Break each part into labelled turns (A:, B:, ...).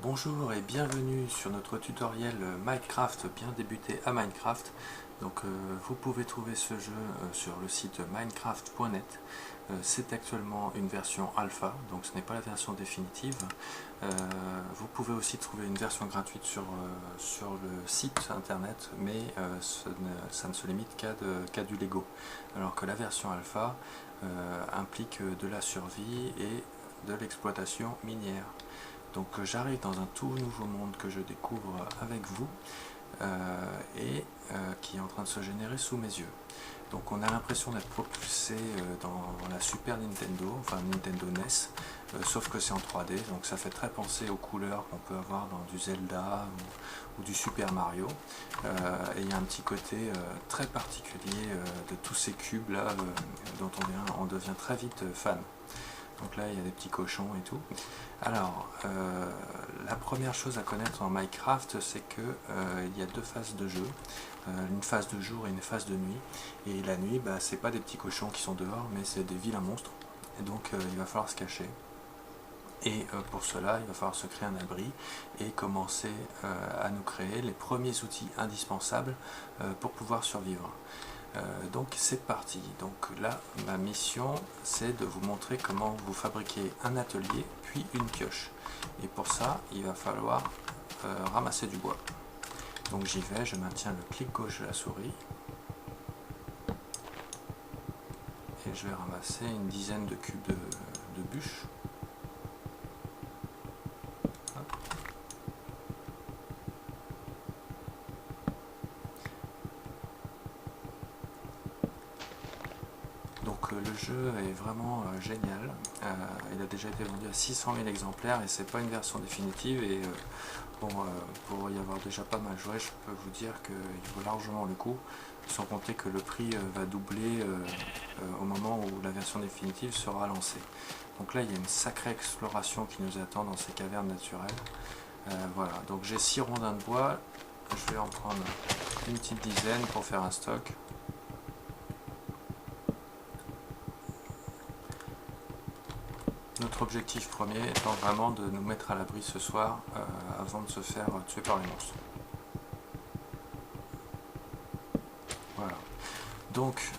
A: Bonjour et bienvenue sur notre tutoriel Minecraft bien débuté à Minecraft. Donc vous pouvez trouver ce jeu sur le site minecraft.net. C'est actuellement une version alpha, donc ce n'est pas la version définitive. Vous pouvez aussi trouver une version gratuite sur le site internet, mais ça ne se limite qu'à du Lego. Alors que la version alpha implique de la survie et de l'exploitation minière. Donc j'arrive dans un tout nouveau monde que je découvre avec vous qui est en train de se générer sous mes yeux. Donc on a l'impression d'être propulsé dans la Super Nintendo, enfin Nintendo NES, sauf que c'est en 3D, donc ça fait très penser aux couleurs qu'on peut avoir dans du Zelda ou du Super Mario. Et il y a un petit côté très particulier de tous ces cubes là dont on devient très vite fan. Donc là il y a des petits cochons et tout. Alors la première chose à connaître en Minecraft, c'est que il y a deux phases de jeu, une phase de jour et une phase de nuit. Et la nuit, c'est pas des petits cochons qui sont dehors, mais c'est des vilains monstres. Et donc il va falloir se cacher. Et pour cela, il va falloir se créer un abri et commencer à nous créer les premiers outils indispensables pour pouvoir survivre. Donc c'est parti. Donc là, ma mission, c'est de vous montrer comment vous fabriquez un atelier puis une pioche. Et pour ça, il va falloir ramasser du bois. Donc j'y vais, je maintiens le clic gauche de la souris et je vais ramasser une dizaine de cubes de bûches. Donc le jeu est vraiment génial, il a déjà été vendu à 600 000 exemplaires et c'est pas une version définitive et pour y avoir déjà pas mal joué, je peux vous dire qu'il vaut largement le coup, sans compter que le prix va doubler au moment où la version définitive sera lancée. Donc là il y a une sacrée exploration qui nous attend dans ces cavernes naturelles. Voilà, donc j'ai 6 rondins de bois, je vais en prendre une petite dizaine pour faire un stock. Notre objectif premier étant vraiment de nous mettre à l'abri ce soir avant de se faire tuer par les monstres. Voilà. Donc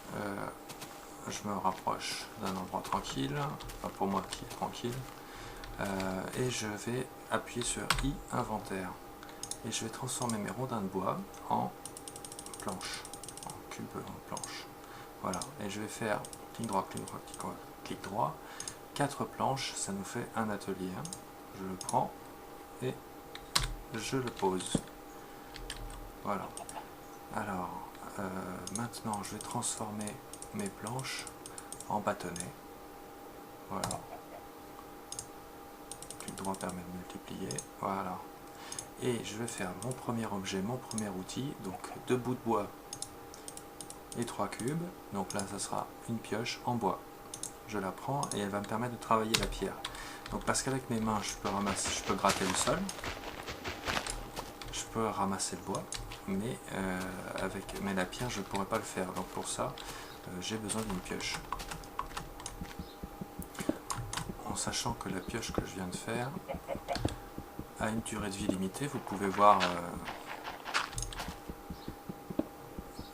A: je me rapproche d'un endroit tranquille, enfin pour moi qui est tranquille, et je vais appuyer sur I inventaire. Et je vais transformer mes rondins de bois en planches, en cubes en planches. Voilà. Et je vais faire clic droit, clic droit, clic droit, clic droit. 4 planches, ça nous fait un atelier. Je le prends et je le pose. Voilà. Alors, maintenant, je vais transformer mes planches en bâtonnets. Voilà. Clic droit permet de multiplier. Voilà. Et je vais faire mon premier objet, mon premier outil. Donc, 2 bouts de bois et 3 cubes. Donc là, ça sera une pioche en bois. Je la prends et elle va me permettre de travailler la pierre. Donc parce qu'avec mes mains je peux gratter le sol, je peux ramasser le bois, mais la pierre je ne pourrais pas le faire. Donc pour ça j'ai besoin d'une pioche. En sachant que la pioche que je viens de faire a une durée de vie limitée, vous pouvez voir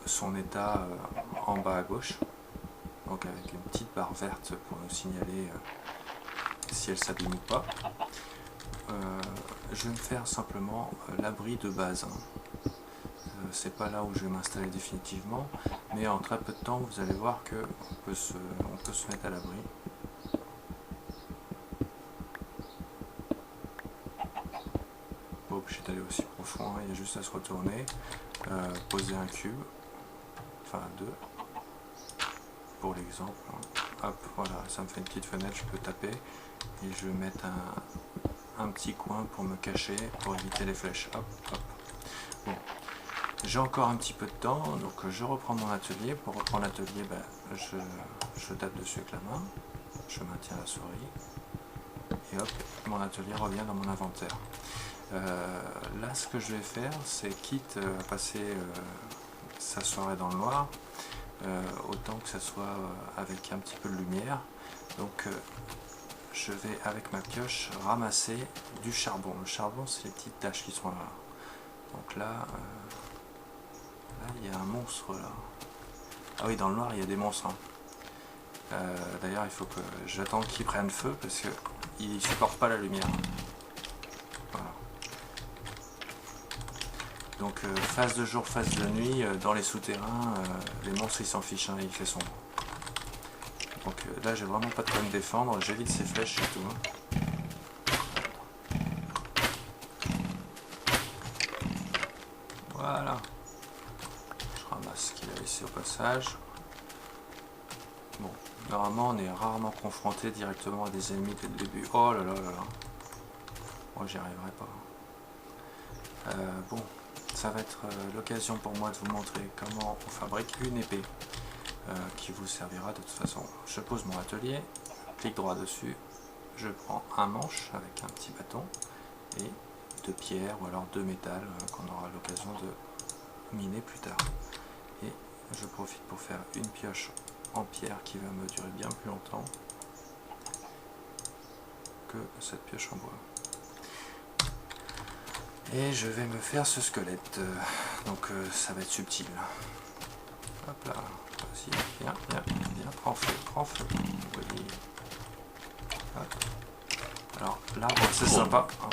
A: son état en bas à gauche. Donc avec une petite barre verte pour nous signaler si elle s'abîme ou pas. Je vais me faire simplement l'abri de base. C'est pas là où je vais m'installer définitivement, mais en très peu de temps vous allez voir que on peut se mettre à l'abri. Pas obligé d'aller aussi profond, il y a juste à se retourner, poser un cube, enfin 2. Pour l'exemple, hop, voilà, ça me fait une petite fenêtre, je peux taper et je vais mettre un petit coin pour me cacher, pour éviter les flèches. Hop, hop. Bon, j'ai encore un petit peu de temps, donc je reprends mon atelier. Pour reprendre l'atelier, je tape dessus avec la main, je maintiens la souris et hop, mon atelier revient dans mon inventaire. Là, ce que je vais faire, c'est quitte à passer sa soirée dans le noir, autant que ça soit avec un petit peu de lumière. Donc je vais avec ma pioche ramasser du charbon. Le charbon, c'est les petites taches qui sont là. Donc là, là il y a un monstre là. Ah oui, dans le noir il y a des monstres. Hein. D'ailleurs il faut que j'attende qu'ils prennent feu parce qu'ils ne supportent pas la lumière. Voilà. Donc phase de jour, phase de nuit, dans les souterrains, les monstres ils s'en fichent, hein, il fait sombre. Donc là j'ai vraiment pas de quoi me défendre, j'évite ces flèches surtout. Hein. Voilà. Je ramasse ce qu'il a laissé au passage. Bon, normalement on est rarement confronté directement à des ennemis dès le début. Oh là là là là. Moi j'y arriverai pas. Bon, ça va être l'occasion pour moi de vous montrer comment on fabrique une épée. Qui vous servira de toute façon. Je pose mon atelier, clic droit dessus, je prends un manche avec un petit bâton et deux pierres ou alors deux métal qu'on aura l'occasion de miner plus tard. Et je profite pour faire une pioche en pierre qui va me durer bien plus longtemps que cette pioche en bois. Et je vais me faire ce squelette, donc ça va être subtil. Hop là. Viens, prends feu, oui. Alors l'arbre c'est sympa, hein.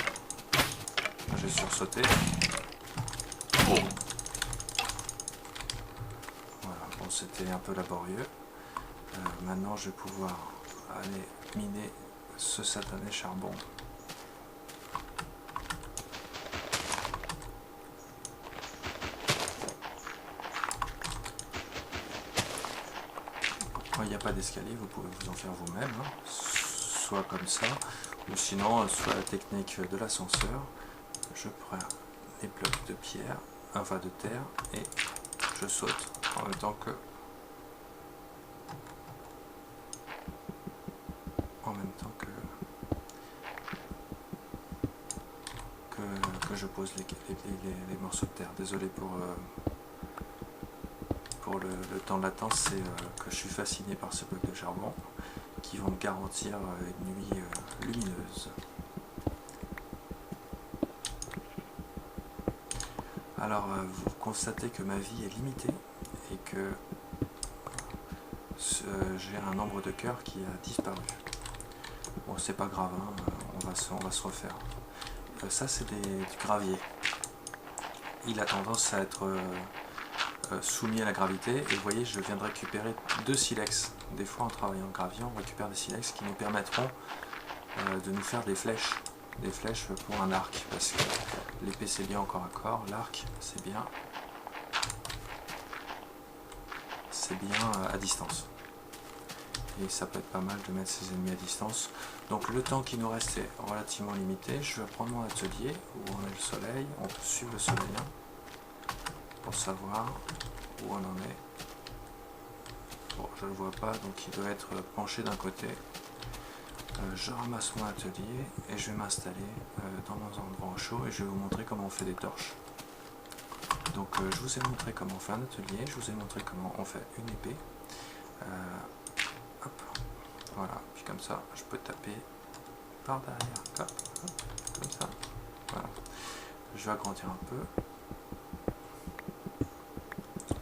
A: J'ai sursauté. Voilà, bon c'était un peu laborieux. Maintenant je vais pouvoir aller miner ce satané charbon. Il n'y a pas d'escalier, vous pouvez vous en faire vous-même, hein. Soit comme ça, ou sinon, soit la technique de l'ascenseur. Je prends les blocs de pierre, enfin de terre, et je saute en même temps que je pose les morceaux de terre. Désolé pour le temps de latence, c'est que je suis fasciné par ce bloc de charbon qui vont me garantir une nuit lumineuse. Alors vous constatez que ma vie est limitée et que j'ai un nombre de cœurs qui a disparu. Bon, c'est pas grave, hein, on va se refaire. Ça c'est du gravier. Il a tendance à être soumis à la gravité, et vous voyez, je viens de récupérer 2 silex. Des fois en travaillant le gravier, on récupère des silex qui nous permettront de nous faire des flèches pour un arc, parce que l'épée c'est bien au corps à corps, l'arc c'est bien à distance, et ça peut être pas mal de mettre ses ennemis à distance. Donc le temps qui nous reste est relativement limité. Je vais prendre mon atelier où on a le soleil, on peut suivre le soleil pour savoir où on en est. Bon, je ne le vois pas, donc il doit être penché d'un côté. Je ramasse mon atelier et je vais m'installer dans mon endroit chaud et je vais vous montrer comment on fait des torches. Donc je vous ai montré comment on fait un atelier, je vous ai montré comment on fait une épée. Hop, voilà, puis comme ça je peux taper par derrière, hop, hop, comme ça. Voilà. Je vais agrandir un peu.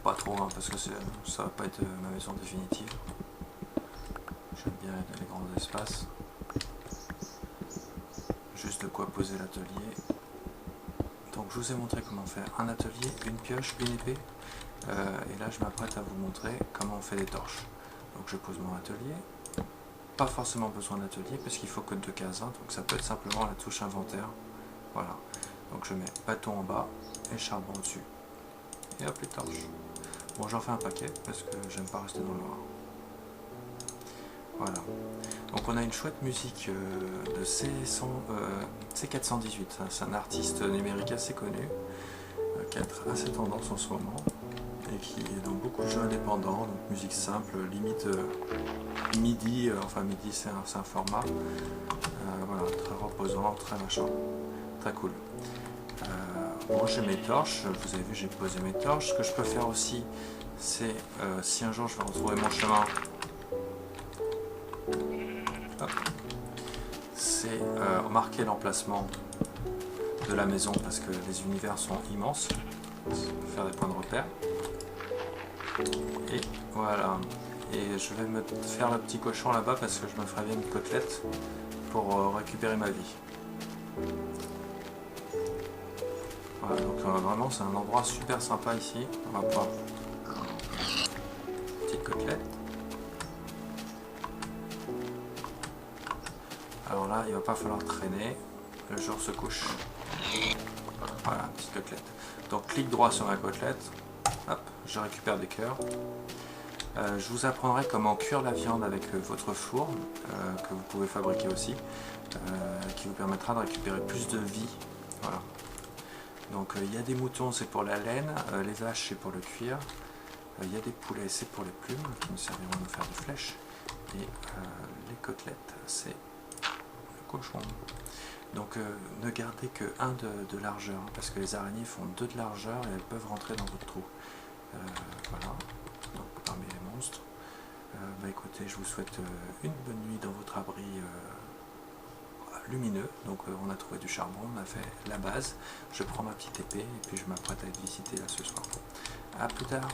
A: Pas trop, hein, parce que ça va pas être ma maison définitive. J'aime bien les grands espaces. Juste de quoi poser l'atelier. Donc je vous ai montré comment faire un atelier, une pioche, une épée. Et là je m'apprête à vous montrer comment on fait des torches. Donc je pose mon atelier. Pas forcément besoin d'atelier parce qu'il faut que 2 cases, hein, donc ça peut être simplement la touche inventaire. Voilà. Donc je mets bâton en bas et charbon au-dessus. Et hop, les torches. Bon, j'en fais un paquet parce que j'aime pas rester dans le noir. Voilà. Donc on a une chouette musique de C418. C'est un artiste numérique assez connu qui a assez tendance en ce moment et qui est dans beaucoup de jeux indépendants, donc musique simple, limite MIDI, enfin MIDI c'est un format, voilà, très reposant, très machin, très cool. Bon, j'ai mes torches, vous avez vu, j'ai posé mes torches. Ce que je peux faire aussi, c'est si un jour je vais retrouver mon chemin, hop, c'est marquer l'emplacement de la maison parce que les univers sont immenses. Faire des points de repère. Et voilà. Et je vais me faire le petit cochon là-bas parce que je me ferai bien une côtelette pour récupérer ma vie. Voilà, donc vraiment c'est un endroit super sympa ici. On va pouvoir petite côtelette. Alors là il va pas falloir traîner. Le jour se couche. Voilà, petite côtelette. Donc clic droit sur ma côtelette. Hop, je récupère des cœurs. Je vous apprendrai comment cuire la viande avec votre four, que vous pouvez fabriquer aussi, qui vous permettra de récupérer plus de vie. Voilà. Donc il y a des moutons, c'est pour la laine, les vaches, c'est pour le cuir, il y a des poulets, c'est pour les plumes, qui nous serviront à nous faire des flèches, et les côtelettes, c'est le cochon. Donc ne gardez que 1 de largeur, parce que les araignées font 2 de largeur et elles peuvent rentrer dans votre trou. Voilà. Donc, parmi les monstres. Écoutez, je vous souhaite une bonne nuit dans votre abri lumineux. Donc on a trouvé du charbon, on a fait la base. Je prends ma petite épée et puis je m'apprête à être visité là ce soir. A plus tard.